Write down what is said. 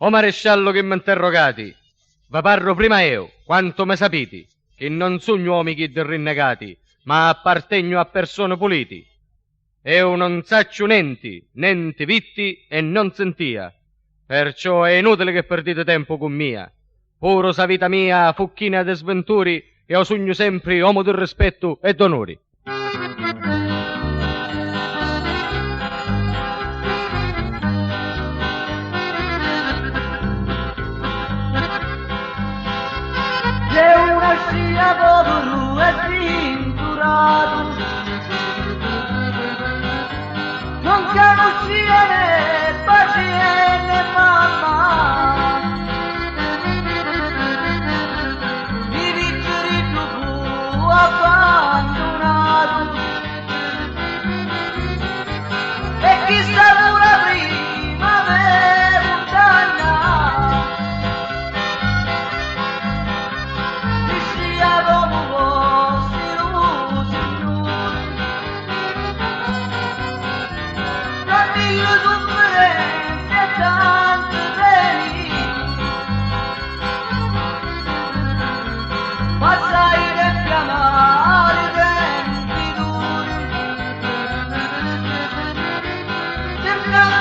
O maresciallo che mi interrogati, vi parlo prima io, quanto me sapete, che non sono uomini che di rinnegati, ma appartengo a persone puliti. Io non saccio niente vitti e non sentia, perciò è inutile che perdete tempo con mia. Puro sa vita mia, fucchina de sventuri, io sogno sempre uomo di rispetto e d'onori. C'è una scia povero e tinturato, non conoscia né pace né mamma, mi dice tu fu abbandonato, e chissà una prima per montagna. Cercare